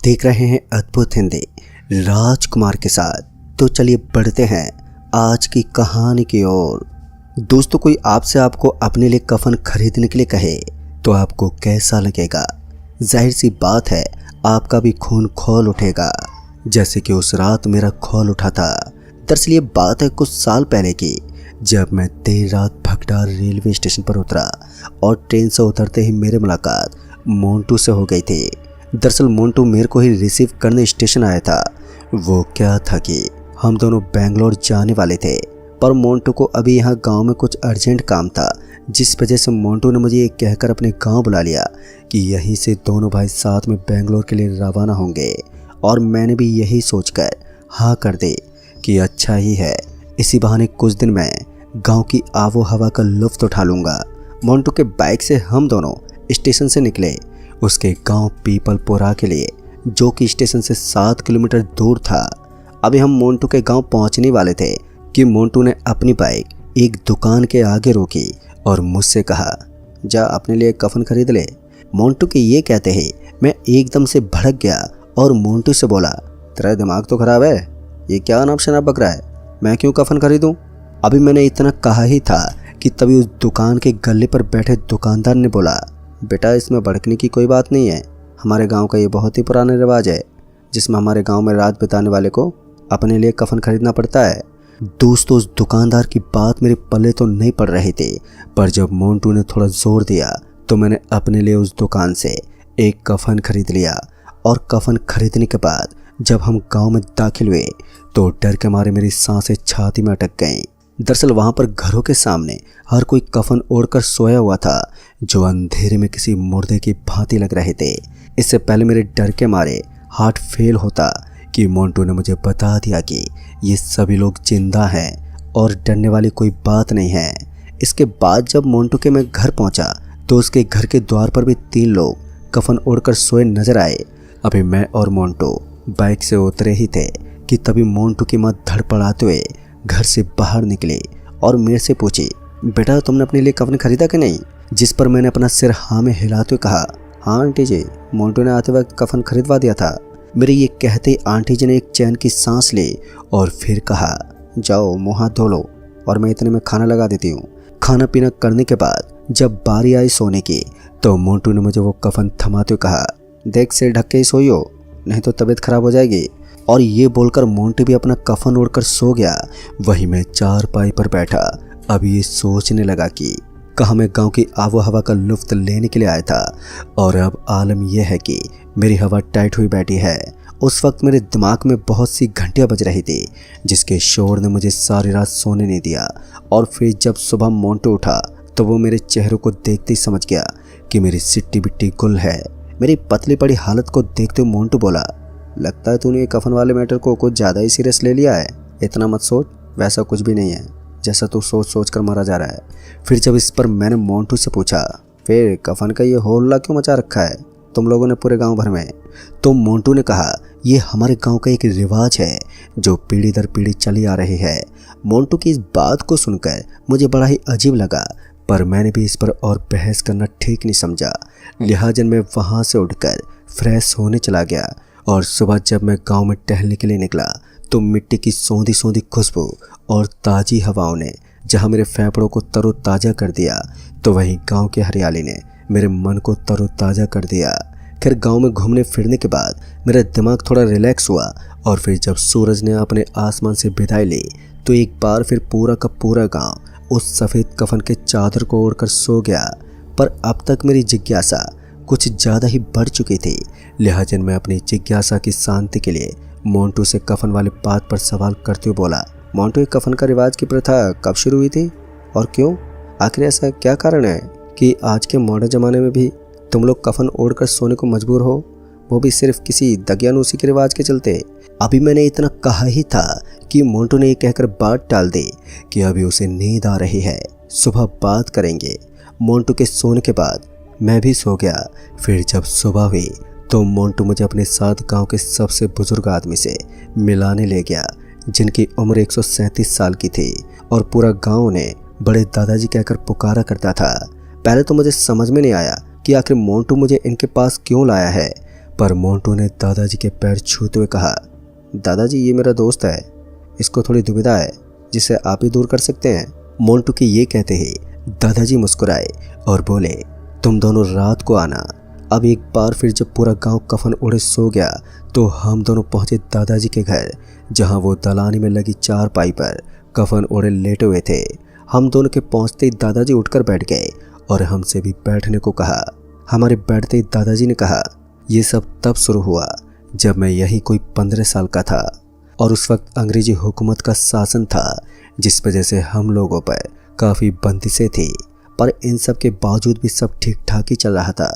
देख रहे हैं अद्भुत हिंदी राजकुमार के साथ। तो चलिए बढ़ते हैं आज की कहानी की ओर। दोस्तों, कोई आपसे आपको अपने लिए कफन खरीदने के लिए कहे तो आपको कैसा लगेगा? जाहिर सी बात है आपका भी खून खौल उठेगा, जैसे कि उस रात मेरा खौल उठा था। दरअसल ये बात है कुछ साल पहले की, जब मैं देर रात भगडार रेलवे स्टेशन पर उतरा और ट्रेन से उतरते ही मेरी मुलाकात मोंटू से हो गई थी। दरअसल मोंटू मेरे को ही रिसीव करने स्टेशन आया था। वो क्या था कि हम दोनों बेंगलोर जाने वाले थे, पर मोंटू को अभी यहाँ गांव में कुछ अर्जेंट काम था, जिस वजह से मोंटू ने मुझे ये कहकर अपने गांव बुला लिया कि यहीं से दोनों भाई साथ में बेंगलोर के लिए रवाना होंगे। और मैंने भी यही सोचकर हाँ कर दी कि अच्छा ही है, इसी बहाने कुछ दिन मैं गांव की आबो हवा का लुत्फ उठा लूँगा। मोंटू के बाइक से हम दोनों स्टेशन से निकले उसके गांव पीपलपुरा के लिए, जो कि स्टेशन से 7 किलोमीटर दूर था। अभी हम मोंटू के गांव पहुंचने वाले थे कि मोंटू ने अपनी बाइक एक दुकान के आगे रोकी और मुझसे कहा, जा अपने लिए कफन खरीद ले। मोंटू के ये कहते ही मैं एकदम से भड़क गया और मोंटू से बोला, तेरा दिमाग तो खराब है, ये क्या नाम शनाब बक रहा है, मैं क्यों कफन खरीदूं? अभी मैंने इतना कहा ही था कि तभी उस दुकान के गल्ले पर बैठे दुकानदार ने बोला, बेटा इसमें भड़कने की कोई बात नहीं है, हमारे गांव का ये बहुत ही पुराना रिवाज है, जिसमें हमारे गांव में रात बिताने वाले को अपने लिए कफन खरीदना पड़ता है। दोस्तों, उस दुकानदार की बात मेरे पल्ले तो नहीं पड़ रही थी, पर जब मोंटू ने थोड़ा जोर दिया तो मैंने अपने लिए उस दुकान से एक कफन खरीद लिया। और कफन खरीदने के बाद जब हम गांव में दाखिल हुए तो डर के मारे मेरी सांसें छाती में अटक गईं। दरअसल वहां पर घरों के सामने हर कोई कफन ओढ़कर सोया हुआ था, जो अंधेरे में किसी मुर्दे की भांति लग रहे थे। इससे पहले मेरे डर के मारे हार्ट फेल होता कि मोंटू ने मुझे बता दिया कि ये सभी लोग जिंदा हैं और डरने वाली कोई बात नहीं है। इसके बाद जब मोंटू के मैं घर पहुंचा तो उसके घर के द्वार पर भी 3 लोग कफन ओढ़कर सोए नजर आए। अभी मैं और मोंटू बाइक से उतरे ही थे कि तभी मोंटू की माँ धड़पड़ाते हुए घर से बाहर निकली और मेरे से पूछी, बेटा तुमने अपने लिए कफन खरीदा कि नहीं? जिस पर मैंने अपना सिर हाँ में हिलाते हुए कहा, हाँ आंटी जी, मोंटू ने आते वक्त कफन खरीदवा दिया था। मेरे ये कहते आंटी जी ने एक चैन की सांस ली और फिर कहा, जाओ मुँह हाथ धो लो और मैं इतने में खाना लगा देती हूँ। खाना पीना करने के बाद जब बारी आई सोने की तो मोंटू ने मुझे वो कफन थमाते हुए कहा, देख सिर ढक के ही सोइयो, नहीं तो तबीयत खराब हो जाएगी। और ये बोलकर मोंटू भी अपना कफन ओढ़कर सो गया। वहीं मैं चारपाई पर बैठा अभी ये सोचने लगा कि कहाँ मैं गांव की आबो हवा का लुत्फ लेने के लिए आया था और अब आलम यह है कि मेरी हवा टाइट हुई बैठी है। उस वक्त मेरे दिमाग में बहुत सी घंटियां बज रही थी, जिसके शोर ने मुझे सारी रात सोने नहीं दिया। और फिर जब सुबह मोंटू उठा तो वो मेरे चेहरों को देखते ही समझ गया कि मेरी सिट्टी बिट्टी गुल है। मेरी पतली पड़ी हालत को देखते हुए मोंटू बोला, लगता है तूने ये कफन वाले मैटर को कुछ ज़्यादा ही सीरियस ले लिया है। इतना मत सोच, वैसा कुछ भी नहीं है जैसा तू सोच सोच कर मारा जा रहा है। फिर जब इस पर मैंने मोंटू से पूछा, फिर कफन का ये होल्ला क्यों मचा रखा है तुम लोगों ने पूरे गांव भर में? तो मोंटू ने कहा, ये हमारे गांव का एक रिवाज है जो पीढ़ी दर पीढ़ी चली आ रही है। मोंटू की इस बात को सुनकर मुझे बड़ा ही अजीब लगा, पर मैंने भी इस पर और बहस करना ठीक नहीं समझा। लिहाजन मैं वहाँ से उठकर फ्रेश होने चला गया। और सुबह जब मैं गांव में टहलने के लिए निकला तो मिट्टी की सौंधी सौंधी खुशबू और ताज़ी हवाओं ने जहां मेरे फेफड़ों को तरोताज़ा कर दिया, तो वहीं गांव की हरियाली ने मेरे मन को तरोताज़ा कर दिया। खैर गांव में घूमने फिरने के बाद मेरा दिमाग थोड़ा रिलैक्स हुआ। और फिर जब सूरज ने अपने आसमान से विदाई ली तो एक बार फिर पूरा का पूरा गाँव उस सफ़ेद कफन के चादर को ओढ़कर सो गया। पर अब तक मेरी जिज्ञासा कुछ ज़्यादा ही बढ़ चुकी थी। लिहाजन मैं अपनी जिज्ञासा की शांति के लिए मोंटू से कफन वाले बात पर सवाल करते हुए बोला, मोंटू, एक कफन का रिवाज की प्रथा कब शुरू हुई थी और क्यों? आखिर ऐसा क्या कारण है कि आज के मॉडर्न ज़माने में भी तुम लोग कफन ओढ़कर सोने को मजबूर हो, वो भी सिर्फ किसी दगियानूसी के रिवाज के चलते? अभी मैंने इतना कहा ही था कि मोंटू ने ये कहकर बात टाल दी कि अभी उसे नींद आ रही है, सुबह बात करेंगे। मोंटू के सोने के बाद मैं भी सो गया। फिर जब सुबह हुई तो मोंटू मुझे अपने साथ गांव के सबसे बुजुर्ग आदमी से मिलाने ले गया, जिनकी उम्र 137 साल की थी और पूरा गांव ने बड़े दादाजी कहकर पुकारा करता था। पहले तो मुझे समझ में नहीं आया कि आखिर मोंटू मुझे इनके पास क्यों लाया है, पर मोंटू ने दादाजी के पैर छूते हुए कहा, दादाजी ये मेरा दोस्त है, इसको थोड़ी दुविधा है जिसे आप ही दूर कर सकते हैं। मोंटू के ये कहते ही दादाजी मुस्कुराए और बोले, तुम दोनों रात को आना। अब एक बार फिर जब पूरा गांव कफन ओढ़े सो गया तो हम दोनों पहुंचे दादाजी के घर, जहां वो दलानी में लगी चारपाई पर कफन ओढ़े लेटे हुए थे। हम दोनों के पहुंचते ही दादाजी उठकर बैठ गए और हमसे भी बैठने को कहा। हमारे बैठते ही दादाजी ने कहा, ये सब तब शुरू हुआ जब मैं यही कोई 15 साल का था और उस वक्त अंग्रेजी हुकूमत का शासन था, जिस वजह से हम लोगों पर काफ़ी बंदिशें थी, पर इन सब के बावजूद भी सब ठीक ठाक ही चल रहा था।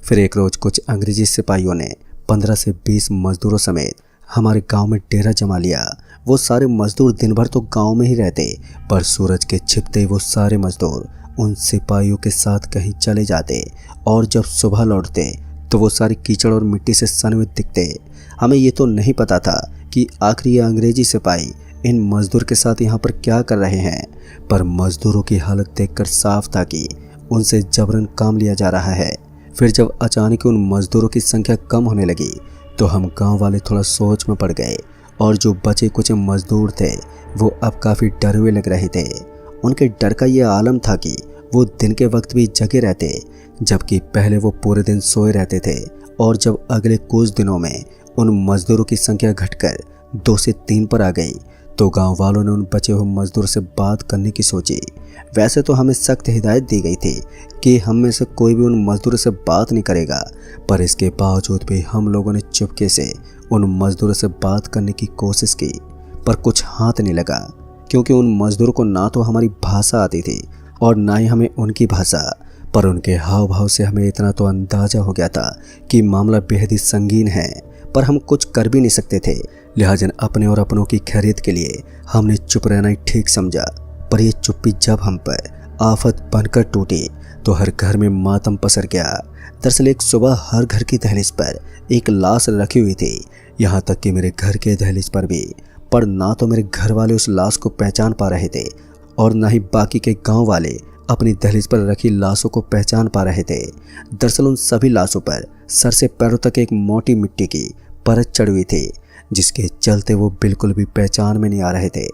फिर एक रोज़ कुछ अंग्रेजी सिपाहियों ने 15 से 20 मजदूरों समेत हमारे गांव में डेरा जमा लिया। वो सारे मजदूर दिन भर तो गांव में ही रहते, पर सूरज के छिपते ही वो सारे मजदूर उन सिपाहियों के साथ कहीं चले जाते और जब सुबह लौटते तो वो सारी कीचड़ और मिट्टी से सने हुए दिखते। हमें ये तो नहीं पता था कि आखिर ये अंग्रेजी सिपाही इन मजदूर के साथ यहाँ पर क्या कर रहे हैं, पर मजदूरों की हालत देखकर साफ था कि उनसे जबरन काम लिया जा रहा है। फिर जब अचानक उन मजदूरों की संख्या कम होने लगी तो हम गांव वाले थोड़ा सोच में पड़ गए और जो बचे कुछ मजदूर थे वो अब काफ़ी डरे हुए लग रहे थे। उनके डर का ये आलम था कि वो दिन के वक्त भी जगे रहते, जबकि पहले वो पूरे दिन सोए रहते थे। और जब अगले कुछ दिनों में उन मजदूरों की संख्या घटकर 2 से 3 पर आ गई तो गांव वालों ने उन बचे हुए मजदूर से बात करने की सोची। वैसे तो हमें सख्त हिदायत दी गई थी कि हम में से कोई भी उन मजदूरों से बात नहीं करेगा, पर इसके बावजूद भी हम लोगों ने चुपके से उन मजदूरों से बात करने की कोशिश की, पर कुछ हाथ नहीं लगा, क्योंकि उन मजदूरों को ना तो हमारी भाषा आती थी और ना ही हमें उनकी भाषा। पर उनके हाव भाव से हमें इतना तो अंदाजा हो गया था कि मामला बेहद ही संगीन है, पर हम कुछ कर भी नहीं सकते थे। लिहाजा अपने और अपनों की खैरियत के लिए हमने चुप रहना ही ठीक समझा। पर यह चुप्पी जब हम पर आफत बनकर टूटी तो हर घर में मातम पसर गया। दरअसल एक सुबह हर घर की दहलीज पर एक लाश रखी हुई थी, यहाँ तक कि मेरे घर के दहलीज पर भी। पर ना तो मेरे घर वाले उस लाश को पहचान पा रहे थे और ना ही बाकी के गांव वाले अपनी दहलीज पर रखी लाशों को पहचान पा रहे थे। दरअसल उन सभी लाशों पर सर से पैरों तक एक मोटी मिट्टी की परत चढ़ी हुई थी, जिसके चलते वो बिल्कुल भी पहचान में नहीं आ रहे थे।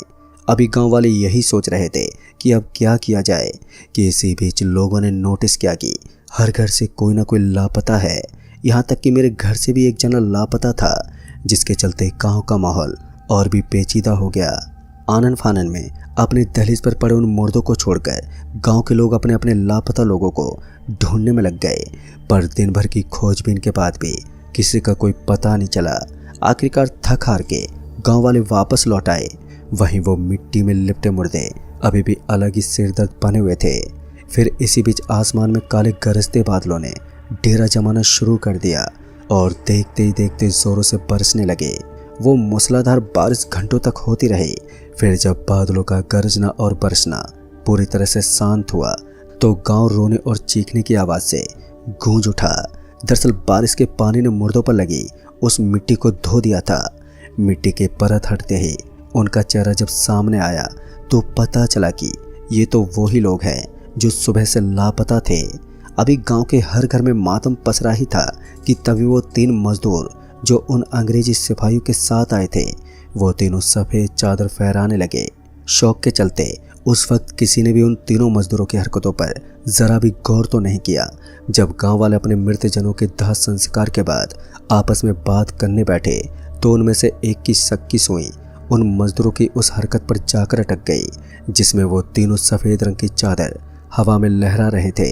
अभी गांव वाले यही सोच रहे थे कि अब क्या किया जाए कि इसी बीच लोगों ने नोटिस किया कि हर घर से कोई ना कोई लापता है। यहाँ तक कि मेरे घर से भी एक जना लापता था, जिसके चलते गांव का माहौल और भी पेचीदा हो गया। आनन फानन में अपने दहलीज पर पड़े उन मुर्दों को छोड़कर गांव के लोग अपने अपने लापता लोगों को ढूंढने में लग गए, पर दिन भर की खोजबीन के बाद भी किसी का कोई पता नहीं चला। आखिरकार थक हार के गांव वाले वापस लौट आए। वहीं वो मिट्टी में लिपटे मुर्दे अभी भी अलग ही सिरदर्द बने हुए थे। फिर इसी बीच आसमान में काले गरजते बादलों ने डेरा जमाना शुरू कर दिया और देखते ही देखते जोरों से बरसने लगे। वो मूसलाधार बारिश घंटों तक होती रही। फिर जब बादलों का गरजना और बरसना पूरी तरह से शांत हुआ तो गांव रोने और चीखने की आवाज़ से गूंज उठा। दरअसल बारिश के पानी ने मुर्दों पर लगी उस मिट्टी को धो दिया था। मिट्टी के परत हटते ही उनका चेहरा जब सामने आया तो पता चला कि ये तो वही लोग हैं जो सुबह से लापता थे। अभी गांव के हर घर में मातम पसरा ही था कि तभी वो 3 मजदूर जो उन अंग्रेजी सिपाहियों के साथ आए थे, वो तीनों सफ़ेद चादर फहराने लगे। शौक के चलते उस वक्त किसी ने भी उन तीनों मजदूरों की हरकतों पर ज़रा भी गौर तो नहीं किया। जब गांव वाले अपने मृत जनों के दाह संस्कार के बाद आपस में बात करने बैठे तो उनमें से एक की शक की सुई उन मजदूरों की उस हरकत पर जाकर अटक गई, जिसमें वो तीनों सफ़ेद रंग की चादर हवा में लहरा रहे थे।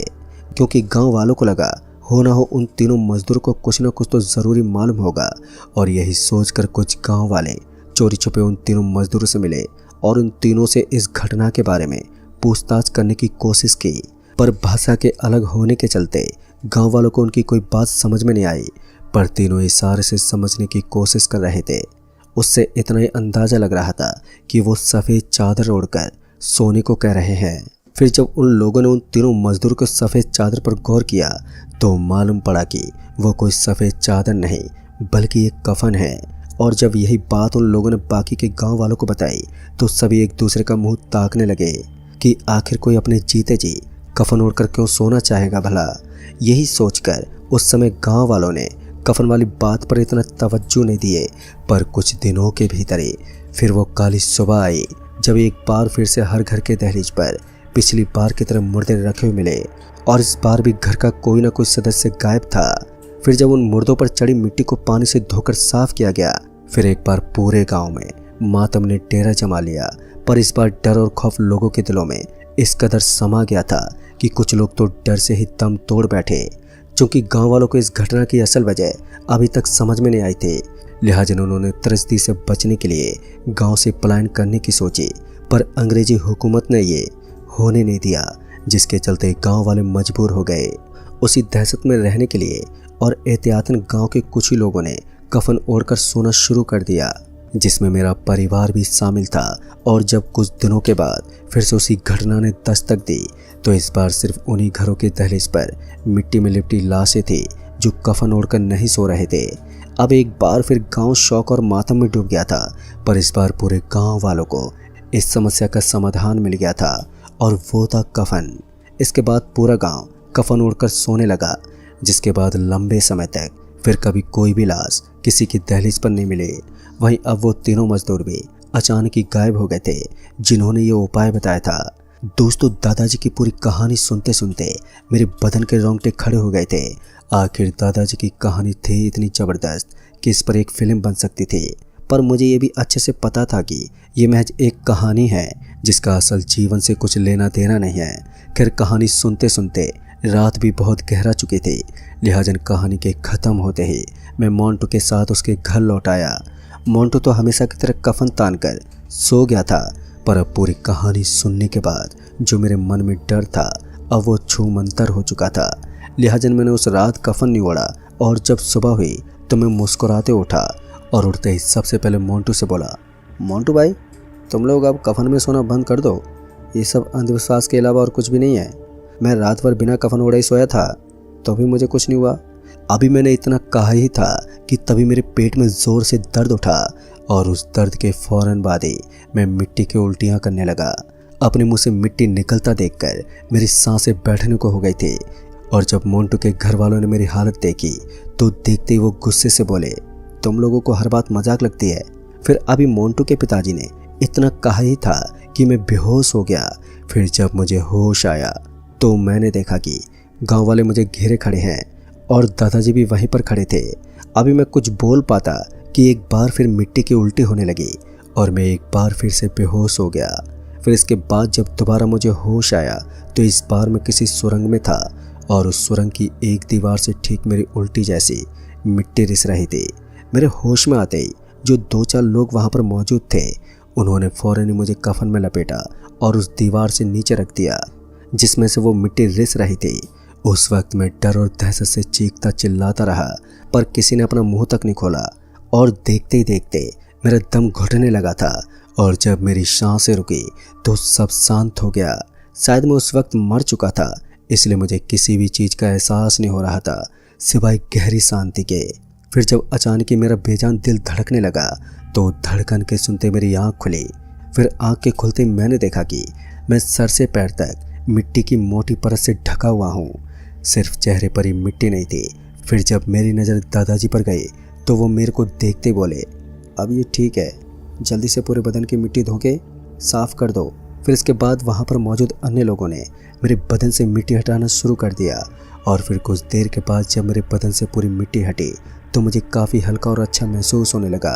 क्योंकि गांव वालों को लगा हो ना हो उन तीनों मजदूरों को कुछ न कुछ तो ज़रूरी मालूम होगा, और यही सोचकर कुछ गांव वाले चोरी छुपे उन तीनों मजदूरों से मिले और उन तीनों से इस घटना के बारे में पूछताछ करने की कोशिश की। पर भाषा के अलग होने के चलते गांव वालों को उनकी कोई बात समझ में नहीं आई, पर तीनों इशारे से समझने की कोशिश कर रहे थे। उससे इतना ही अंदाज़ा लग रहा था कि वो सफ़ेद चादर ओढ़कर सोने को कह रहे हैं। फिर जब उन लोगों ने उन तीनों मजदूरों के सफ़ेद चादर पर गौर किया तो मालूम पड़ा कि वो कोई सफ़ेद चादर नहीं बल्कि एक कफन है। और जब यही बात उन लोगों ने बाकी के गांव वालों को बताई तो सभी एक दूसरे का मुंह ताकने लगे कि आखिर कोई अपने जीते जी कफन ओढ़कर क्यों सोना चाहेगा भला। यही सोचकर उस समय गांव वालों ने कफन वाली बात पर इतना तवज्जो नहीं दिए, पर कुछ दिनों के भीतर ही फिर वो काली सुबह आई जब एक बार फिर से हर घर के दहलीज पर पिछली बार की तरह मुर्दे रखे हुए मिले, और इस बार भी घर का कोई ना कोई सदस्य गायब था। फिर जब उन मुर्दों पर चढ़ी मिट्टी को पानी से धोकर साफ किया गया, फिर एक बार पूरे गांव में मातम ने डेरा जमा लिया। पर इस बार डर और खौफ लोगों के दिलों में इस कदर समा गया था कि कुछ लोग तो डर से ही दम तोड़ बैठे। क्योंकि गांव वालों को इस घटना की असल वजह अभी तक समझ में नहीं आई थी, लिहाजा उन्होंने त्रस्ती से बचने के लिए गांव से पलायन करने की सोची। पर अंग्रेजी हुकूमत ने ये होने नहीं दिया, जिसके चलते गांव वाले मजबूर हो गए उसी दहशत में रहने के लिए, और एहतियातन गांव के कुछ ही लोगों ने कफन ओढ़कर सोना शुरू कर दिया, जिसमें मेरा परिवार भी शामिल था। और जब कुछ दिनों के बाद फिर से उसी घटना ने दस्तक दी, तो इस बार सिर्फ उन्हीं घरों के दहलीज पर मिट्टी में लिपटी लाशें थी जो कफन ओढ़कर नहीं सो रहे थे। अब एक बार फिर गांव शौक और मातम में डूब गया था, पर इस बार पूरे गांव वालों को इस समस्या का समाधान मिल गया था, और वो था कफन। इसके बाद पूरा गांव कफन ओढ़कर सोने लगा, जिसके बाद लंबे समय तक फिर कभी कोई भी लाश किसी की दहलीज पर नहीं मिली। वहीं अब वो तीनों मजदूर भी अचानक ही गायब हो गए थे जिन्होंने ये उपाय बताया था। दोस्तों, दादाजी की पूरी कहानी सुनते सुनते मेरे बदन के रोंगटे खड़े हो गए थे। आखिर दादाजी की कहानी थी इतनी ज़बरदस्त कि इस पर एक फिल्म बन सकती थी, पर मुझे ये भी अच्छे से पता था कि ये महज एक कहानी है जिसका असल जीवन से कुछ लेना देना नहीं है। खैर, कहानी सुनते सुनते रात भी बहुत गहरा चुकी थी, लिहाजा कहानी के ख़त्म होते ही मैं मोंटू के साथ उसके घर लौट आया। मोंटू तो हमेशा की तरह कफन तान कर सो गया था, पर अब पूरी कहानी सुनने के बाद जो मेरे मन में डर था अब वो छूमंतर हो चुका था। लिहाजा मैंने उस रात कफन नहीं ओढ़ा, और जब सुबह हुई तो मैं मुस्कुराते उठा और उठते ही सबसे पहले मोंटू से बोला, मोंटू भाई, तुम लोग अब कफन में सोना बंद कर दो। ये सब अंधविश्वास के अलावा और कुछ भी नहीं है। मैं रात भर बिना कफन ओढ़े ही सोया था, तो भी मुझे कुछ नहीं हुआ। अभी मैंने इतना कहा ही था कि तभी मेरे पेट में ज़ोर से दर्द उठा, और उस दर्द के फौरन बाद ही मैं मिट्टी की उल्टियाँ करने लगा। अपने मुंह से मिट्टी निकलता देखकर मेरी सांसें बैठने को हो गई थी, और जब मोंटू के घर वालों ने मेरी हालत देखी तो देखते ही वो गुस्से से बोले, तुम लोगों को हर बात मजाक लगती है। फिर अभी मोंटू के पिताजी ने इतना कहा ही था कि मैं बेहोश हो गया। फिर जब मुझे होश आया तो मैंने देखा कि गांव वाले मुझे घेरे खड़े हैं, और दादाजी भी वहीं पर खड़े थे। अभी मैं कुछ बोल पाता कि एक बार फिर मिट्टी की उल्टी होने लगी, और मैं एक बार फिर से बेहोश हो गया। फिर इसके बाद जब दोबारा मुझे होश आया तो इस बार मैं किसी सुरंग में था, और उस सुरंग की एक दीवार से ठीक मेरी उल्टी जैसी मिट्टी रिस रही थी। मेरे होश में आते ही जो 2-4 लोग वहाँ पर मौजूद थे, उन्होंने फौरन ही मुझे कफन में लपेटा और उस दीवार से नीचे रख दिया जिसमें से वो मिट्टी रिस रही थी। उस वक्त मैं डर और दहशत से चीखता चिल्लाता रहा, पर किसी ने अपना मुंह तक नहीं खोला, और देखते ही देखते मेरा दम घुटने लगा था, और जब मेरी सांसें रुकी तो सब शांत हो गया। शायद मैं उस वक्त मर चुका था, इसलिए मुझे किसी भी चीज़ का एहसास नहीं हो रहा था सिवाय गहरी शांति के। फिर जब अचानक ही मेरा बेजान दिल धड़कने लगा तो धड़कन के सुनते मेरी आँख खुली। फिर आँख के खुलते मैंने देखा कि मैं सर से पैर तक मिट्टी की मोटी परत से ढका हुआ हूँ। सिर्फ चेहरे पर ही मिट्टी नहीं थी। फिर जब मेरी नज़र दादाजी पर गई तो वो मेरे को देखते बोले, अब ये ठीक है, जल्दी से पूरे बदन की मिट्टी धो के साफ कर दो। फिर इसके बाद वहाँ पर मौजूद अन्य लोगों ने मेरे बदन से मिट्टी हटाना शुरू कर दिया, और फिर कुछ देर के बाद जब मेरे बदन से पूरी मिट्टी हटी तो मुझे काफ़ी हल्का और अच्छा महसूस होने लगा।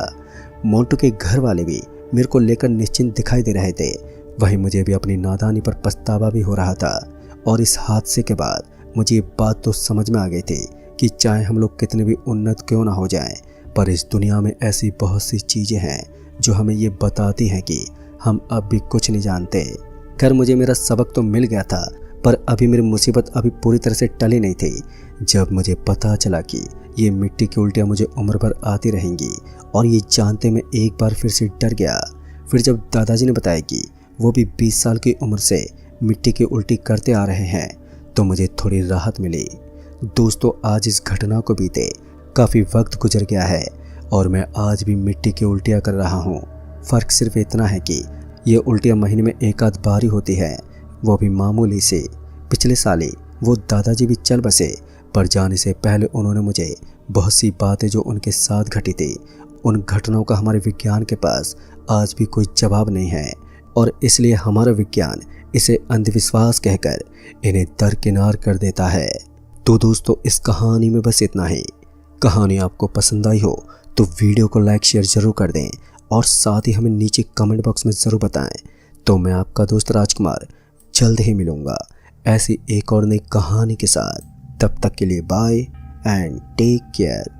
मोंटू के घर वाले भी मेरे को लेकर निश्चिंत दिखाई दे रहे थे। वहीं मुझे भी अपनी नादानी पर पछतावा भी हो रहा था, और इस हादसे के बाद मुझे ये बात तो समझ में आ गई थी कि चाहे हम लोग कितने भी उन्नत क्यों ना हो जाएं, पर इस दुनिया में ऐसी बहुत सी चीज़ें हैं जो हमें ये बताती हैं कि हम अब भी कुछ नहीं जानते। खैर, मुझे मेरा सबक तो मिल गया था, पर अभी मेरी मुसीबत अभी पूरी तरह से टली नहीं थी। जब मुझे पता चला कि ये मिट्टी की उल्टियाँ मुझे उम्र भर आती रहेंगी, और ये जानते मैं एक बार फिर से डर गया। फिर जब दादाजी ने बताया कि वो भी 20 साल की उम्र से मिट्टी की उल्टी करते आ रहे हैं, तो मुझे थोड़ी राहत मिली। दोस्तों, आज इस घटना को बीते काफ़ी वक्त गुजर गया है, और मैं आज भी मिट्टी की उल्टियाँ कर रहा हूँ। फ़र्क सिर्फ इतना है कि ये उल्टियाँ महीने में एक आध बार ही होती है, वो भी मामूली से। पिछले साल ही वो दादाजी भी चल बसे, पर जाने से पहले उन्होंने मुझे बहुत सी बातें जो उनके साथ घटी थी, उन घटनाओं का हमारे विज्ञान के पास आज भी कोई जवाब नहीं है और इसलिए हमारा विज्ञान इसे अंधविश्वास कहकर इन्हें दरकिनार कर देता है। तो दोस्तों, इस कहानी में बस इतना ही। कहानी आपको पसंद आई हो तो वीडियो को लाइक शेयर ज़रूर कर दें और साथ ही हमें नीचे कमेंट बॉक्स में ज़रूर बताएं। तो मैं आपका दोस्त राजकुमार जल्द ही मिलूँगा ऐसी एक और नई कहानी के साथ। तब तक के लिए बाय एंड टेक केयर।